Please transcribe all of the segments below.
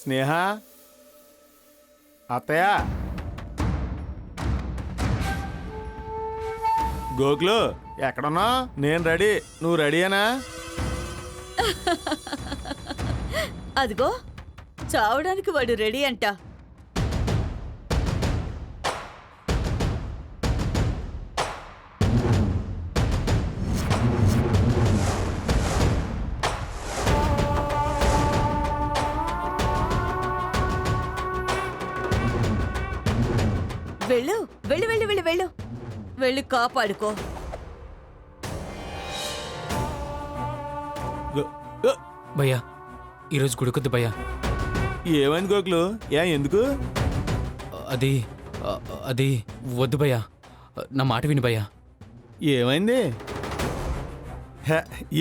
స్నేహ అత్తయ్య గోకులు ఎక్కడున్నా? నేను రెడీ, నువ్వు రెడీయేనా? అదిగో చావడానికి వాడు రెడీ అంట. వెళ్ళు వెళ్ళు వెళ్ళు వెళ్ళు వెళ్ళు వెళ్ళి కాపాడుకో. భయ్యా ఈరోజు గుడికొద్దు భయ్యా. ఏమైంది గోకులు? ఎందుకు? అది అది వద్దు భయ్యా, నా మాట విని భయ్యా. ఏమైంది?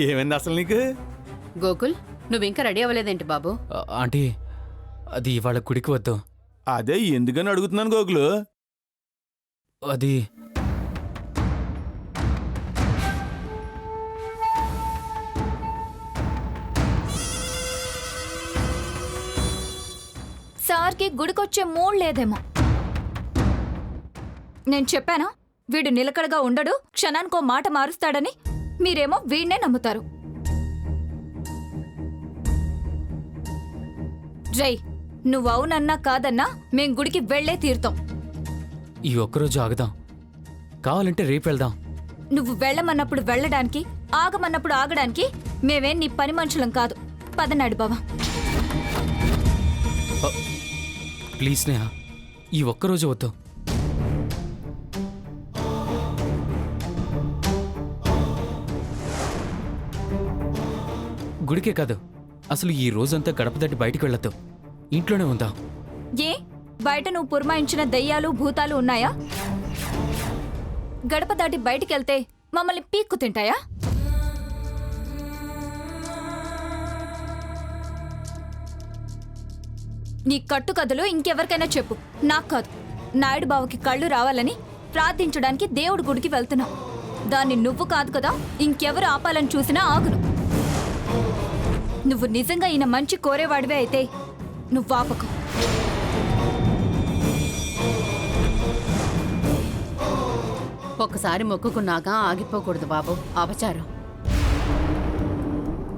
ఏమైంది అసలు నీకు? గోకుల్, నువ్వింకా రెడీ అవ్వలేదేంటి బాబు? ఆంటీ, అది ఇవాళ గుడికి వద్దు. అదే ఎందుకని అడుగుతున్నాను గోకులు. అది సార్కి గుడికొచ్చే మూడ్ లేదేమో. నేను చెప్పానా వీడు నిలకడగా ఉండడు, క్షణానికో మాట మారుస్తాడని. మీరేమో వీడినే నమ్ముతారు. జై, నువ్వవునన్నా కాదన్నా మేం గుడికి వెళ్లే తీరుతాం. ఈ ఒక్కరోజు ఆగుదాం, కావాలంటే రేపు వెళ్దాం. నువ్వు వెళ్ళమన్నప్పుడు వెళ్ళడానికి, ఆగమన్నప్పుడు ఆగడానికి మేమేం నీ పని మనుషులం కాదు. పదనాడు బావా. ప్లీజ్ స్నేహ, ఈ ఒక్కరోజు వద్దు. గుడికే కాదు, అసలు ఈ రోజంతా గడప దాటి బయటికి వెళ్ళొద్దు, ఇంట్లోనే ఉందాం. ఏ బయట నువ్వు పురమాయించిన దయ్యాలు భూతాలు ఉన్నాయా? గడప దాటి బయటికెళ్తే మమ్మల్ని పీక్కు తింటాయా? నీ కట్టుకథలు ఇంకెవరికైనా చెప్పు, నాకు కాదు. నాయుడు బావకి కళ్ళు రావాలని ప్రార్థించడానికి దేవుడి గుడికి వెళ్తున్నావు. దాన్ని నువ్వు కాదు కదా, ఇంకెవరు ఆపాలని చూసినా ఆగును. నువ్వు నిజంగా ఈయన మంచి కోరేవాడివే అయితే నువ్వు ఆపకు. ఒక్కసారి మొక్కుకున్నాక ఆగిపోకూడదు బాబు, అపచారం.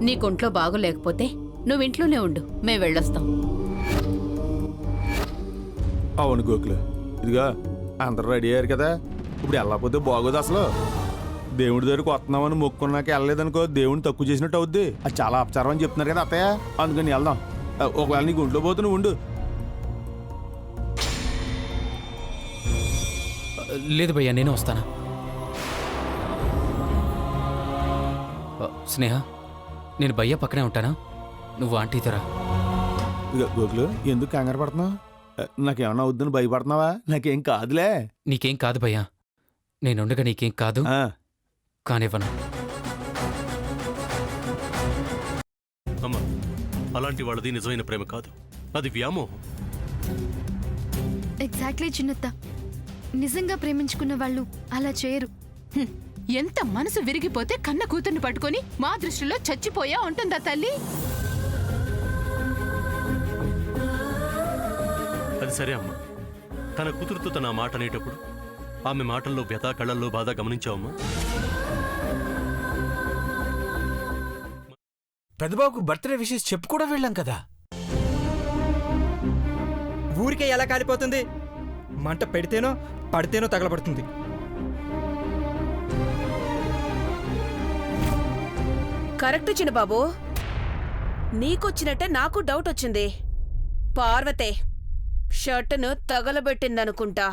నీకుంట్లో బాగోలేకపోతే నువ్వింట్లోనే ఉండు, మేం వెళ్ళొస్తాం. అవును గోకులు, ఇదిగా అందరూ రెడీ అయ్యారు కదా, ఇప్పుడు వెళ్ళకపోతే బాగోదు. అసలు దేవుడి దగ్గరకు వస్తున్నామని మొక్కున్నాక వెళ్ళలేదనుకో దేవుడిని తక్కువ చేసినట్టు అవుద్ది. అది చాలా అపచారం అని చెప్తున్నారు కదా అత్తయ్య, అందుకని వెళ్దాం. ఒకవేళ నీకు ఒంట్లో పోతే నువ్వు ఉండు. లేదు భయ్యా, నేను వస్తాను. స్నేహ, నేను భయ్యా పక్కనే ఉంటానా, నువ్వు ఆంటీతో రా. గోకులు, ఎందుకు కంగారు పడుతున్నావు? నాకేమన్నా అవుద్దని భయపడుతున్నావా? నాకేం కాదులే. నీకేం కాదు భయ్యా, నేనుండగా నీకేం కాదు. కానివ్వను. అమ్మా, అలాంటి వాళ్ళది నిజమైన ప్రేమ కాదు, అది వ్యామోహం. ఎగ్జాక్ట్లీ చిన్నత్త, నిజంగా ప్రేమించుకున్న వాళ్ళు అలా చేయరు. ఎంత మనసు విరిగిపోతే కన్న కూతుర్ని పట్టుకొని మా దృష్టిలో చచ్చిపోయా ఉంటుందా తల్లి? అది సరే అమ్మా, తన కూతురుతో తన మాట అనేటప్పుడు ఆమె మాటల్లో వ్యథ, కళ్ళల్లో బాధ గమనించావమ్మా? పెద్దబాబుకు బర్త్డే విషెస్ చెప్పు కూడా వెళ్ళాం కదా. ఊరికే ఎలా కాలిపోతుంది? మంట పెడితేనో పడితేనో తగలబడుతుంది. కరెక్ట్ చిన్నబాబు, నీకొచ్చినట్టే నాకు డౌట్ వచ్చింది. పార్వతే షర్టును తగలబెట్టిందనుకుంటా.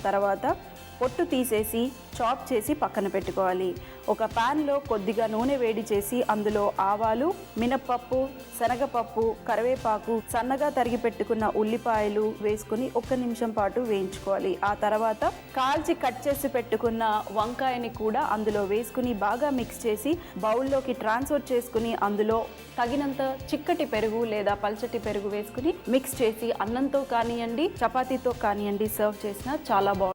తర్వాత పొట్టు తీసేసి చాప్ చేసి పక్కన పెట్టుకోవాలి. ఒక ప్యాన్లో కొద్దిగా నూనె వేడి చేసి అందులో ఆవాలు, మినప్పప్పు, శనగపప్పు, కరివేపాకు, సన్నగా తరిగి పెట్టుకున్న ఉల్లిపాయలు వేసుకుని 1 నిమిషం పాటు వేయించుకోవాలి. ఆ తర్వాత కాల్చి కట్ చేసి పెట్టుకున్న వంకాయని కూడా అందులో వేసుకుని బాగా మిక్స్ చేసి బౌల్లోకి ట్రాన్స్ఫర్ చేసుకుని అందులో తగినంత చిక్కటి పెరుగు లేదా పల్చటి పెరుగు వేసుకుని మిక్స్ చేసి అన్నంతో కానివ్వండి, చపాతీతో కానివ్వండి సర్వ్ చేసినా చాలా బాగుంటుంది.